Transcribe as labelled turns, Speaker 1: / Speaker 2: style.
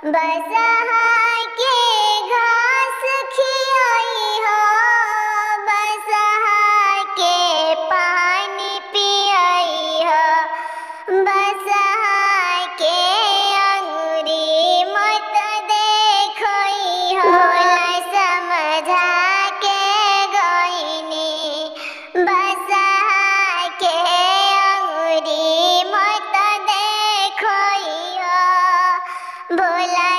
Speaker 1: बसहा के घास खियाई हो, बसहा के पानी पियाई हो, बसहा के अंगुरी मत देखई हो। भोला समझा के गईनी, बसहा के अंगुरी मत देखई हो। भोला